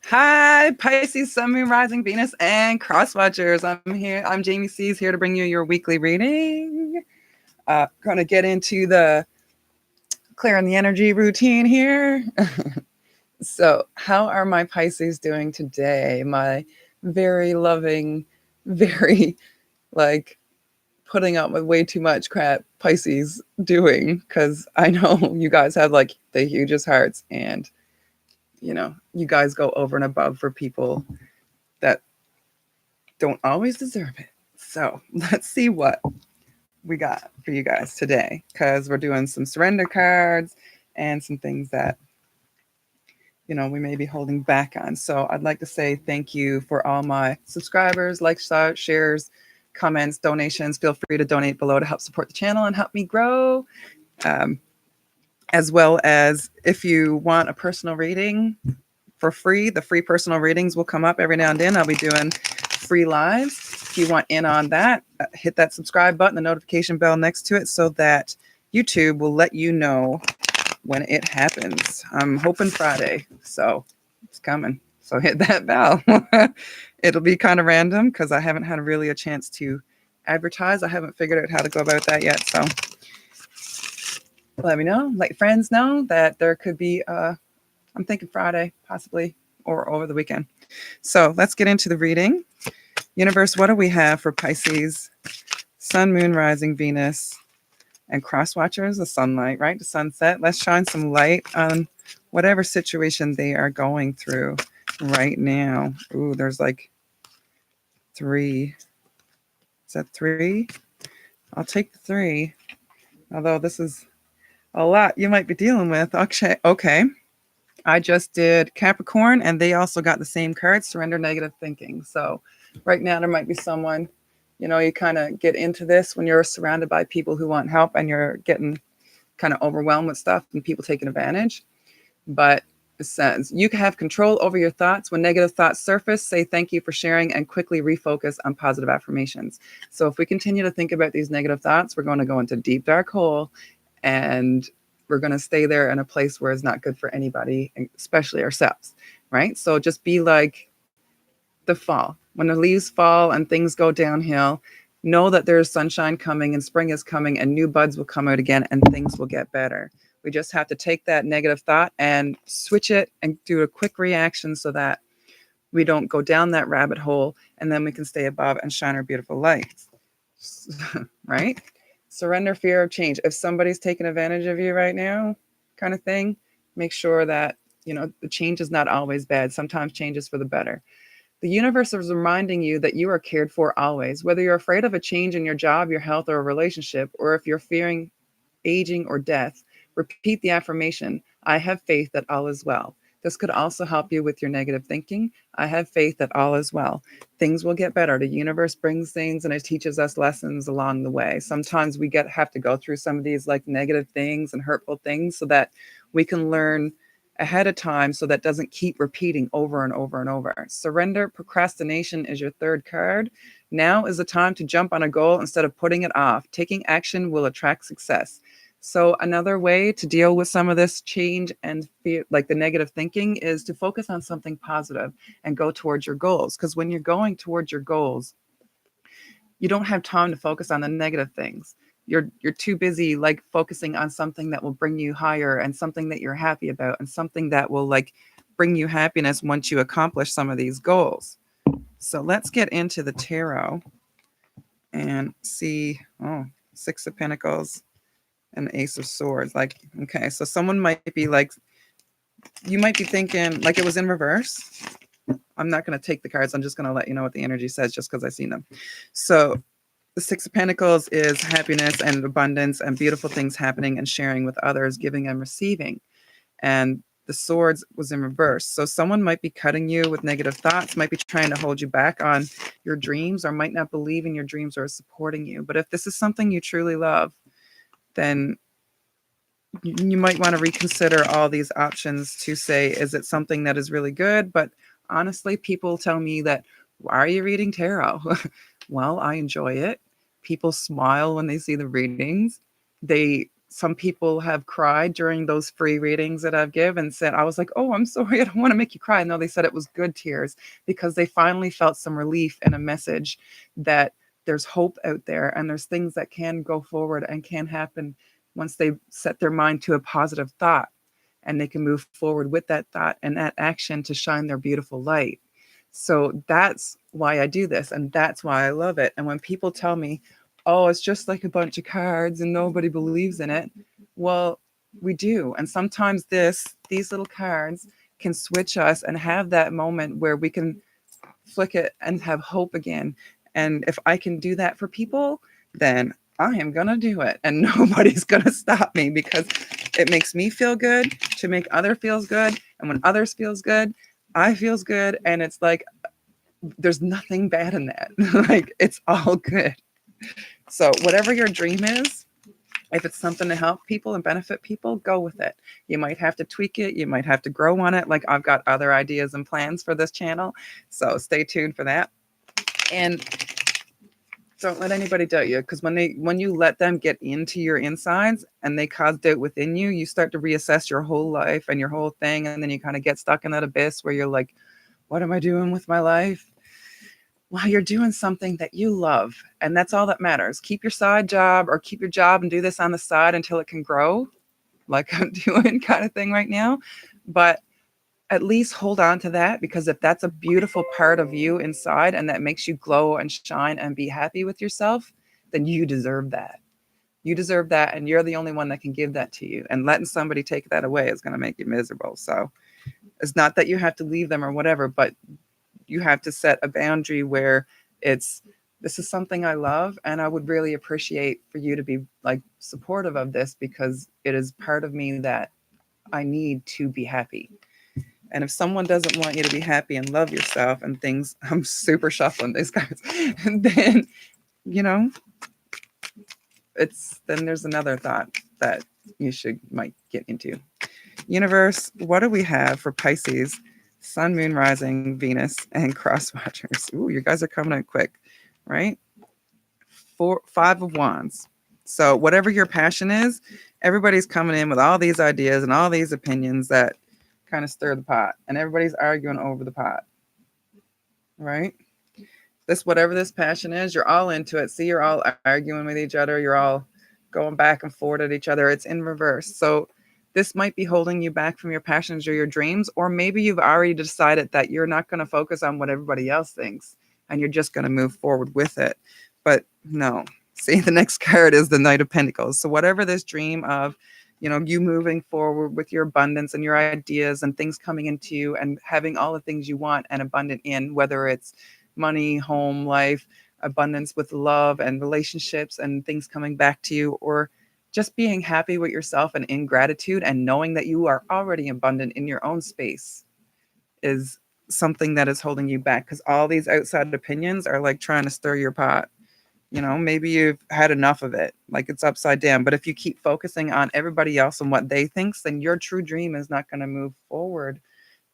Hi, Pisces, Sun, Moon, Rising, Venus, and Cross Watchers. I'm here. I'm Jaimie C's here to bring you your weekly reading. Going to get into the clearing the energy routine here. So, how are my Pisces doing today? My very loving, very like putting up with way too much crap Pisces doing, because I know you guys have like the hugest hearts, and you guys go over and above for people that don't always deserve it. So let's see what we got for you guys today, because we're doing some surrender cards and some things that we may be holding back on. So I'd like to say thank you for all my subscribers, likes, shares, comments, donations. Feel free to donate below to help support the channel and help me grow. As well as if you want a personal reading for free, the free personal readings will come up every now and then. I'll be doing free lives. If you want in on that, hit that subscribe button, the notification bell next to it, so that YouTube will let you know when it happens. I'm hoping Friday, so it's coming. So hit that bell. It'll be kind of random because I haven't had really a chance to advertise. I haven't figured out how to go about that yet. So let me know, let friends know that there could be, I'm thinking Friday, possibly, or over the weekend. So let's get into the reading. Universe, what do we have for Pisces, Sun, Moon, Rising, Venus, and Cross Watchers? The sunlight, right? The sunset. Let's shine some light on whatever situation they are going through right now. Ooh, there's like 3. Is that 3? I'll take the 3. Although this is a lot you might be dealing with. Okay. I just did Capricorn, and they also got the same card, surrender negative thinking. So right now there might be someone, you kind of get into this when you're surrounded by people who want help and you're getting kind of overwhelmed with stuff and people taking advantage. But it says you can have control over your thoughts. When negative thoughts surface, say thank you for sharing and quickly refocus on positive affirmations. So if we continue to think about these negative thoughts, we're going to go into deep dark hole, and we're going to stay there in a place where it's not good for anybody, especially ourselves, right? So just be like the fall. When the leaves fall and things go downhill, know that there's sunshine coming and spring is coming and new buds will come out again and things will get better. We just have to take that negative thought and switch it and do a quick reaction so that we don't go down that rabbit hole, and then we can stay above and shine our beautiful light, right? Surrender fear of change. If somebody's taking advantage of you right now, kind of thing, make sure that, the change is not always bad. Sometimes change is for the better. The universe is reminding you that you are cared for always. Whether you're afraid of a change in your job, your health, or a relationship, or if you're fearing aging or death, repeat the affirmation, I have faith that all is well. This could also help you with your negative thinking. I have faith that all is well. Things will get better. The universe brings things and it teaches us lessons along the way. Sometimes we have to go through some of these like negative things and hurtful things so that we can learn ahead of time, so that doesn't keep repeating over and over and over. Surrender procrastination is your 3rd card. Now is the time to jump on a goal instead of putting it off. Taking action will attract success. So another way to deal with some of this change and fear, like the negative thinking, is to focus on something positive and go towards your goals. Because when you're going towards your goals, you don't have time to focus on the negative things. You're too busy like focusing on something that will bring you higher and something that you're happy about and something that will like bring you happiness once you accomplish some of these goals. So let's get into the tarot and see. 6 of Pentacles and Ace of Swords. Like, okay, so someone might be like, you might be thinking like it was in reverse. I'm not going to take the cards. I'm just going to let you know what the energy says just because I've seen them. So the 6 of Pentacles is happiness and abundance and beautiful things happening and sharing with others, giving and receiving. And the Swords was in reverse. So someone might be cutting you with negative thoughts, might be trying to hold you back on your dreams, or might not believe in your dreams or supporting you. But if this is something you truly love, then you might want to reconsider all these options to say, is it something that is really good? But honestly, people tell me that, why are you reading tarot? Well, I enjoy it. People smile when they see the readings. They some people have cried during those free readings that I've given and said, I was like, oh, I'm sorry, I don't want to make you cry. No, they said it was good tears because they finally felt some relief and a message that there's hope out there and there's things that can go forward and can happen once they set their mind to a positive thought, and they can move forward with that thought and that action to shine their beautiful light. So that's why I do this, and that's why I love it. And when people tell me, oh, it's just like a bunch of cards and nobody believes in it, well, we do. And sometimes these little cards can switch us and have that moment where we can flick it and have hope again. And if I can do that for people, then I am going to do it. And nobody's going to stop me, because it makes me feel good to make other feels good. And when others feels good, I feels good. And it's like, there's nothing bad in that. Like, it's all good. So whatever your dream is, if it's something to help people and benefit people, go with it. You might have to tweak it. You might have to grow on it. Like, I've got other ideas and plans for this channel. So stay tuned for that. And don't let anybody doubt you, because when you let them get into your insides and they cause doubt within you, you start to reassess your whole life and your whole thing. And then you kind of get stuck in that abyss where you're like, what am I doing with my life? Well, you're doing something that you love, and that's all that matters. Keep your side job, or keep your job and do this on the side until it can grow, like I'm doing kind of thing right now. But at least hold on to that, because if that's a beautiful part of you inside and that makes you glow and shine and be happy with yourself, then you deserve that. You deserve that, and you're the only one that can give that to you. And letting somebody take that away is going to make you miserable. So it's not that you have to leave them or whatever, but you have to set a boundary where this is something I love, and I would really appreciate for you to be like supportive of this, because it is part of me that I need to be happy. And if someone doesn't want you to be happy and love yourself and things, I'm super shuffling these cards. And then, then there's another thought that you might get into. Universe, what do we have for Pisces, Sun, Moon, Rising, Venus, and Cross Watchers? Ooh, you guys are coming in quick, right? 5 of Wands. So whatever your passion is, everybody's coming in with all these ideas and all these opinions that kind of stir the pot, and everybody's arguing over the pot, right? Whatever this passion is, you're all into it. See, you're all arguing with each other. You're all going back and forth at each other. It's in reverse. So this might be holding you back from your passions or your dreams, or maybe you've already decided that you're not going to focus on what everybody else thinks and you're just going to move forward with it. But no. See, the next card is the Knight of Pentacles. So whatever this dream of, you moving forward with your abundance and your ideas and things coming into you and having all the things you want and abundant in, whether it's money, home, life, abundance with love and relationships and things coming back to you, or just being happy with yourself and in gratitude and knowing that you are already abundant in your own space, is something that is holding you back, because all these outside opinions are like trying to stir your pot. Maybe you've had enough of it, like it's upside down. But if you keep focusing on everybody else and what they think, then your true dream is not going to move forward,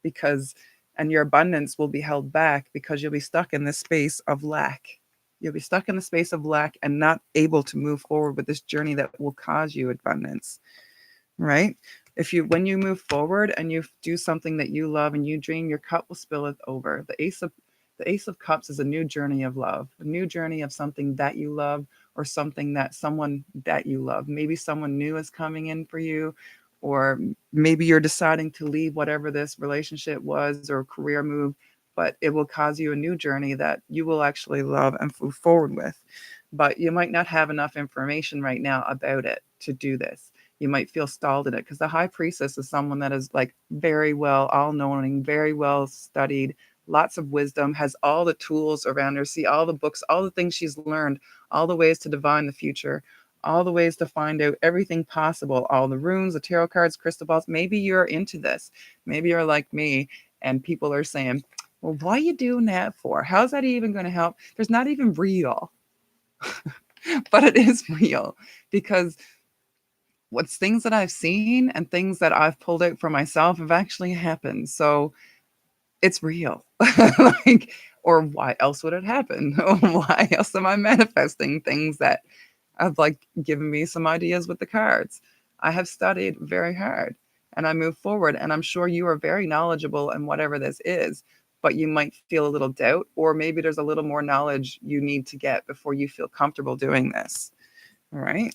and your abundance will be held back because you'll be stuck in this space of lack. You'll be stuck in the space of lack and not able to move forward with this journey that will cause you abundance, right? When you move forward and you do something that you love and you dream, your cup will spill it over. The Ace of Cups is a new journey of love, a new journey of something that you love, or something that someone that you love. Maybe someone new is coming in for you, or maybe you're deciding to leave whatever this relationship was or career move, but it will cause you a new journey that you will actually love and move forward with. But you might not have enough information right now about it to do this. You might feel stalled in it, because the High Priestess is someone that is like very well all-knowing, very well studied, lots of wisdom, has all the tools around her, see all the books, all the things she's learned, all the ways to divine the future, all the ways to find out everything possible, all the runes, the tarot cards, crystal balls. Maybe you're into this. Maybe you're like me, and people are saying, well, what are you doing that for? How's that even going to help? There's not even real. But it is real, because what's things that I've seen and things that I've pulled out for myself have actually happened. So it's real. Or why else would it happen? Why else am I manifesting things that have given me some ideas with the cards? I have studied very hard and I move forward. And I'm sure you are very knowledgeable in whatever this is, but you might feel a little doubt, or maybe there's a little more knowledge you need to get before you feel comfortable doing this. All right.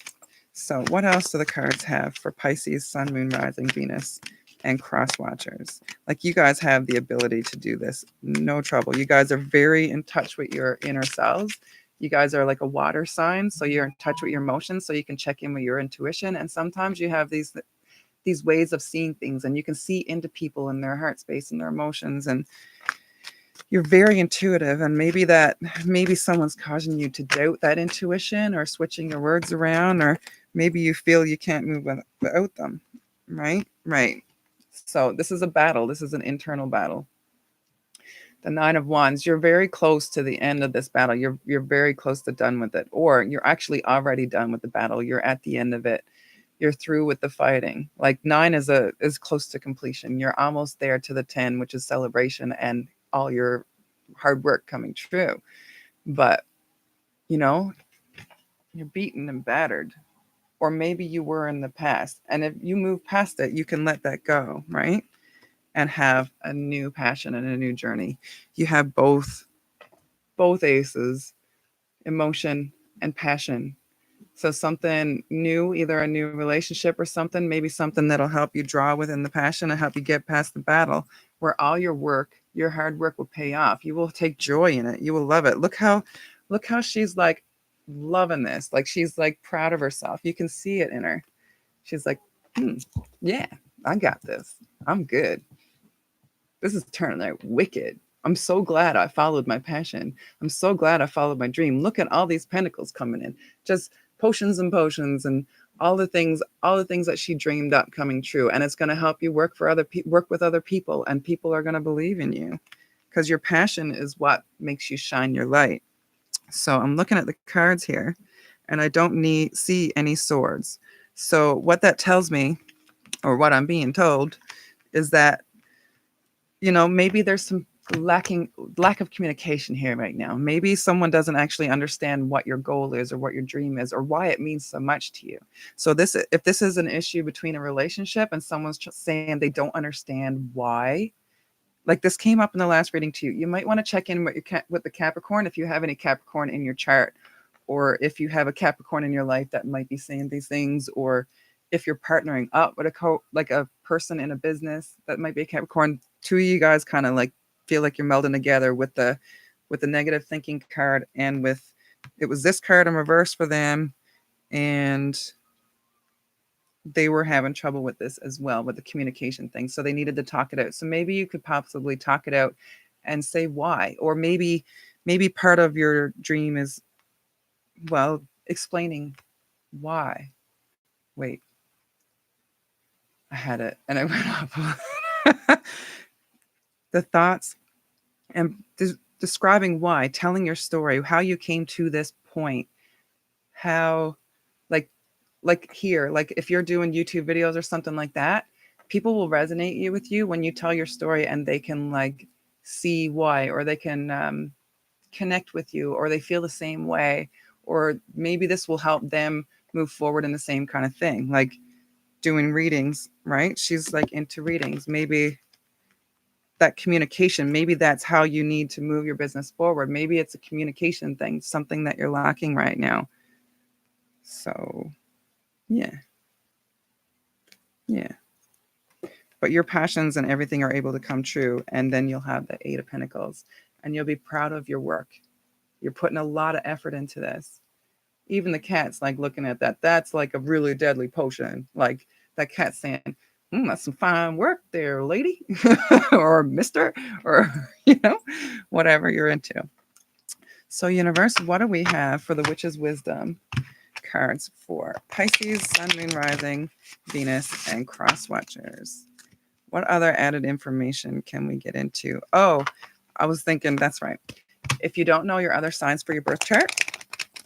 So what else do the cards have for Pisces, Sun, Moon, Rising, Venus, and cross watchers? Like, you guys have the ability to do this. No trouble. You guys are very in touch with your inner selves. You guys are like a water sign. So you're in touch with your emotions. So you can check in with your intuition. And sometimes you have these ways of seeing things, and you can see into people and their heart space and their emotions. And you're very intuitive, and maybe someone's causing you to doubt that intuition, or switching your words around, or maybe you feel you can't move without them. Right. So this is a battle. This is an internal battle. The Nine of Wands, you're very close to the end of this battle. You're very close to done with it, or you're actually already done with the battle. You're at the end of it. You're through with the fighting. Like, 9 is close to completion. You're almost there to the 10, which is celebration and all your hard work coming true. But, you know, you're beaten and battered, or maybe you were in the past. And if you move past it, you can let that go, right? And have a new passion and a new journey. You have both aces, emotion and passion. So something new, either a new relationship or something, maybe something that'll help you draw within the passion and help you get past the battle, where all your work, your hard work will pay off. You will take joy in it. You will love it. Look how she's like loving this. Like, she's like proud of herself. You can see it in her. She's like, yeah, I got this. I'm good. This is turning out wicked. I'm so glad I followed my passion. I'm so glad I followed my dream. Look at all these pentacles coming in. Just potions and all the things that she dreamed up coming true. And it's going to help you work with other people, and people are going to believe in you, because your passion is what makes you shine your light. So I'm looking at the cards here, and I don't see any swords. So what that tells me, or what I'm being told, is that, maybe there's some lack of communication here right now. Maybe someone doesn't actually understand what your goal is, or what your dream is, or why it means so much to you. So if this is an issue between a relationship and someone's just saying they don't understand why, like this came up in the last reading too, you might want to check in with the Capricorn, if you have any Capricorn in your chart, or if you have a Capricorn in your life that might be saying these things, or if you're partnering up with a person in a business that might be a Capricorn. Two of you guys kind of like feel like you're melding together with the negative thinking card, and it was this card in reverse for them, and they were having trouble with this as well, with the communication thing. So they needed to talk it out. So maybe you could possibly talk it out and say why, or maybe part of your dream is, well, explaining why. Wait, I had it and I went off. The thoughts and describing why, telling your story, how you came to this point, how, like here, like if you're doing YouTube videos or something like that, people will resonate with you when you tell your story, and they can like see why, or they can connect with you, or they feel the same way, or maybe this will help them move forward in the same kind of thing. Like doing readings, right? She's like into readings. Maybe that communication, maybe that's how you need to move your business forward. Maybe it's a communication thing, something that you're lacking right now. So yeah. But your passions and everything are able to come true, and then you'll have the 8 of Pentacles, and you'll be proud of your work. You're putting a lot of effort into this. Even the cat's like looking at that. That's like a really deadly potion. Like that cat's saying, that's some fine work there, lady, or mister, or, whatever you're into. So universe, what do we have for the Witch's Wisdom cards for Pisces, Sun, Moon, Rising, Venus, and Cross Watchers? What other added information can we get into? Oh, I was thinking, that's right. If you don't know your other signs for your birth chart,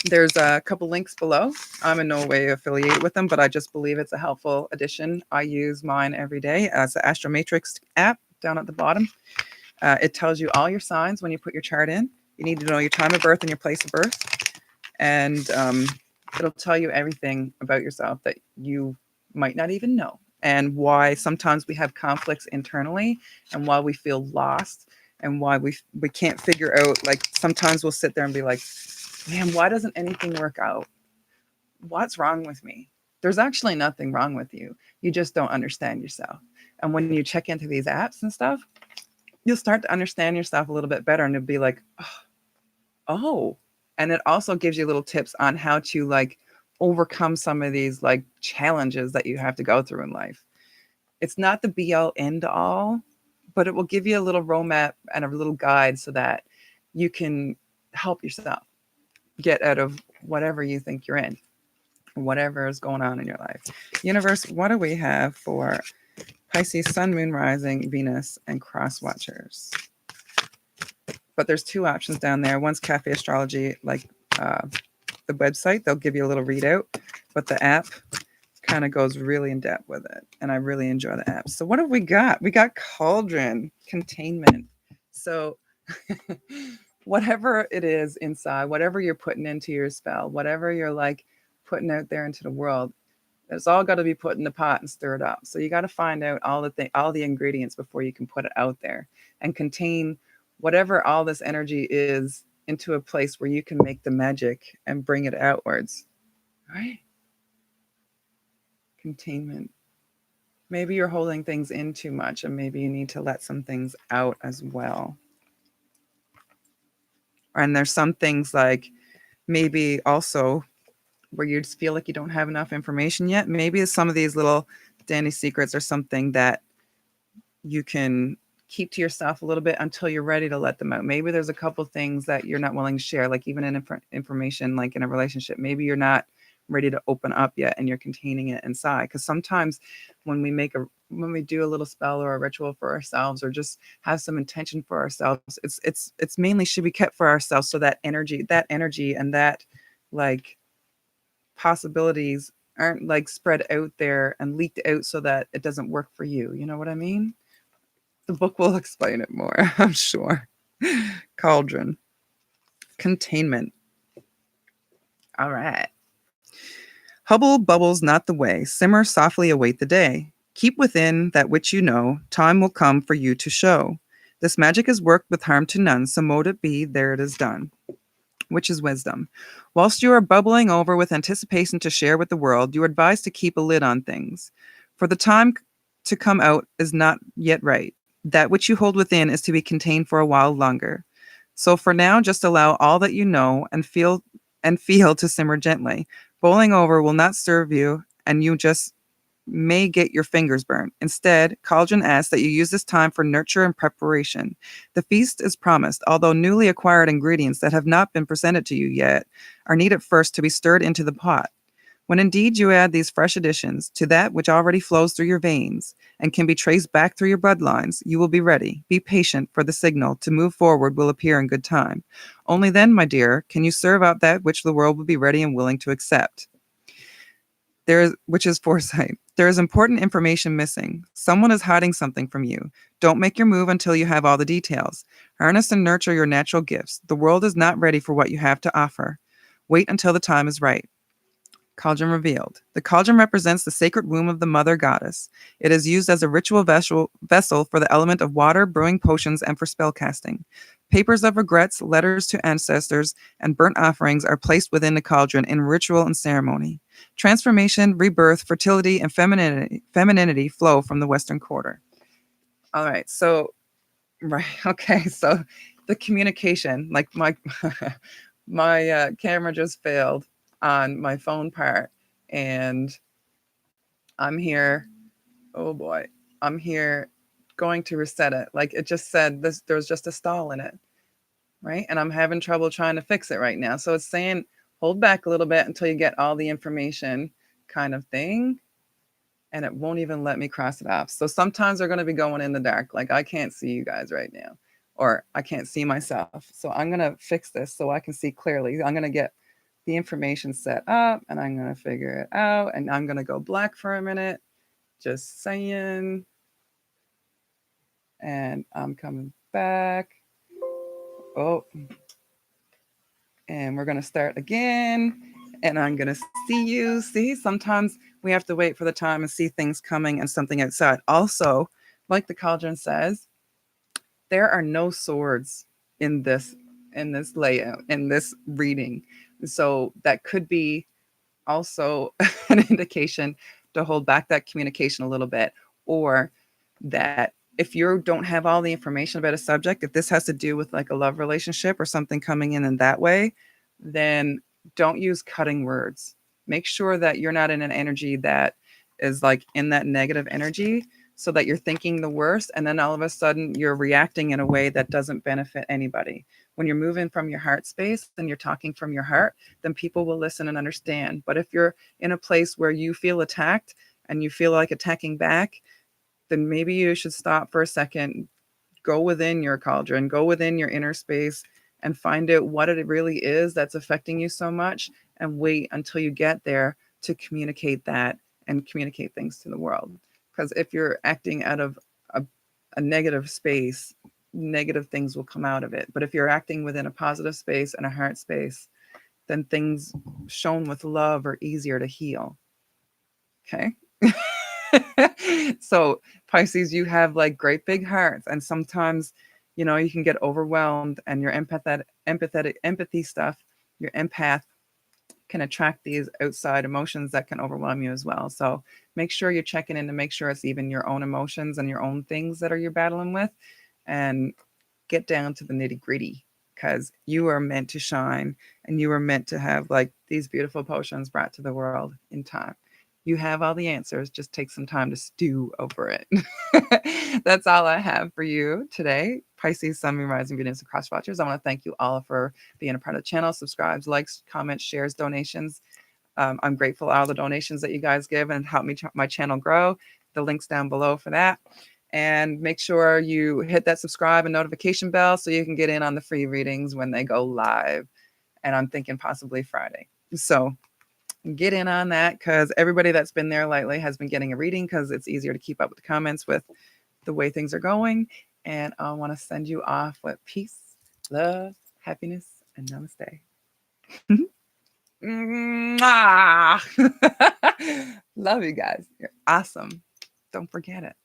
there's a couple links below. I'm in no way affiliated with them, but I just believe it's a helpful addition. I use mine every day as the Astro Matrix app down at the bottom. It tells you all your signs when you put your chart in. You need to know your time of birth and your place of birth. And it'll tell you everything about yourself that you might not even know, and why sometimes we have conflicts internally, and why we feel lost, and why we can't figure out, like sometimes we'll sit there and be like, man, why doesn't anything work out? What's wrong with me? There's actually nothing wrong with you. You just don't understand yourself. And when you check into these apps and stuff, you'll start to understand yourself a little bit better, and you'll be like, oh. And it also gives you little tips on how to like overcome some of these like challenges that you have to go through in life. It's not the be all end all, but it will give you a little roadmap and a little guide so that you can help yourself get out of whatever you think you're in, whatever is going on in your life. Universe, what do we have for Pisces, Sun, Moon, Rising, Venus, and Cross Watchers? But there's two options down there. One's Cafe Astrology, like the website. They'll give you a little readout, but the app kind of goes really in depth with it. And I really enjoy the app. So what have we got? We got Cauldron, containment. So whatever it is inside, whatever you're putting into your spell, whatever you're like putting out there into the world, it's all got to be put in the pot and stirred up. So you got to find out all the ingredients before you can put it out there and contain whatever all this energy is into a place where you can make the magic and bring it outwards. Right? Containment. Maybe you're holding things in too much, and maybe you need to let some things out as well. And there's some things like maybe also where you just feel like you don't have enough information yet. Maybe some of these little dandy secrets are something that you can keep to yourself a little bit until you're ready to let them out. Maybe there's a couple things that you're not willing to share, like even in information, like in a relationship. Maybe you're not ready to open up yet and you're containing it inside. Because sometimes when we do a little spell or a ritual for ourselves, or just have some intention for ourselves, it's mainly should be kept for ourselves, so that energy and that like possibilities aren't like spread out there and leaked out so that it doesn't work for you. You know what I mean? The book will explain it more, I'm sure. Cauldron. Containment. All right. Hubble bubbles not the way. Simmer softly, await the day. Keep within that which you know. Time will come for you to show. This magic is worked with harm to none, so mote it be, there it is done. Which is wisdom. Whilst you are bubbling over with anticipation to share with the world, you are advised to keep a lid on things. For the time to come out is not yet right. That which you hold within is to be contained for a while longer. So for now, just allow all that you know and feel to simmer gently. Bowling over will not serve you, and you just may get your fingers burned. Instead, Cauldron asks that you use this time for nurture and preparation. The feast is promised, although newly acquired ingredients that have not been presented to you yet are needed first to be stirred into the pot. When indeed you add these fresh additions to that which already flows through your veins and can be traced back through your bloodlines, you will be ready. Be patient, for the signal to move forward will appear in good time. Only then, my dear, can you serve out that which the world will be ready and willing to accept. Which is foresight. There is important information missing. Someone is hiding something from you. Don't make your move until you have all the details. Harness and nurture your natural gifts. The world is not ready for what you have to offer. Wait until the time is right. Cauldron revealed. The cauldron represents the sacred womb of the mother goddess. It is used as a ritual vessel for the element of water, brewing potions, and for spell casting. Papers of regrets, letters to ancestors, and burnt offerings are placed within the cauldron in ritual and ceremony. Transformation, rebirth, fertility, and femininity flow from the western quarter. All right, so right, okay, so the communication, like my camera just failed on my phone part, and I'm here. Oh boy, I'm here going to reset it. Like it just said this, there's just a stall in it, right? And I'm having trouble trying to fix it right now. So it's saying hold back a little bit until you get all the information, kind of thing. And it won't even let me cross it off. So sometimes they're going to be going in the dark. Like I can't see you guys right now, or I can't see myself. So I'm going to fix this so I can see clearly. I'm going to get the information set up and I'm going to figure it out. And I'm going to go black for a minute. Just saying. And I'm coming back. Oh. And we're going to start again. And I'm going to see you. See, sometimes We have to wait for the time and see things coming and something outside. Also, like the cauldron says, there are no swords in this layout, in this reading. So that could be also an indication to hold back that communication a little bit, or that if you don't have all the information about a subject, if this has to do with like a love relationship or something coming in that way, then don't use cutting words. Make sure that you're not in an energy that is like in that negative energy, so that you're thinking the worst and then all of a sudden you're reacting in a way that doesn't benefit anybody. When you're moving from your heart space and you're talking from your heart, then people will listen and understand. But if you're in a place where you feel attacked and you feel like attacking back, then maybe you should stop for a second, go within your cauldron, go within your inner space, and find out what it really is that's affecting you so much, and wait until you get there to communicate that and communicate things to the world. Because if you're acting out of a, a negative space, negative things will come out of it. But if you're acting within a positive space and a heart space, then things shown with love are easier to heal. Okay. So Pisces, you have like great big hearts, and sometimes, you can get overwhelmed, and your empathy stuff, your empath can attract these outside emotions that can overwhelm you as well. So make sure you're checking in to make sure it's even your own emotions and your own things that you're battling with, and get down to the nitty gritty, because you are meant to shine, and you are meant to have like these beautiful potions brought to the world in time. You have all the answers. Just take some time to stew over it. That's all I have for you today. Pisces, Sun, Moon, Rising, Venus, and Cross Watchers. I want to thank you all for being a part of the channel. Subscribes, likes, comments, shares, donations. I'm grateful for all the donations that you guys give and help me my channel grow. The link's down below for that. And make sure you hit that subscribe and notification bell so you can get in on the free readings when they go live. And I'm thinking possibly Friday. So get in on that, because everybody that's been there lately has been getting a reading, because it's easier to keep up with the comments with the way things are going. And I want to send you off with peace, love, happiness, and namaste. Love you guys. You're awesome. Don't forget it.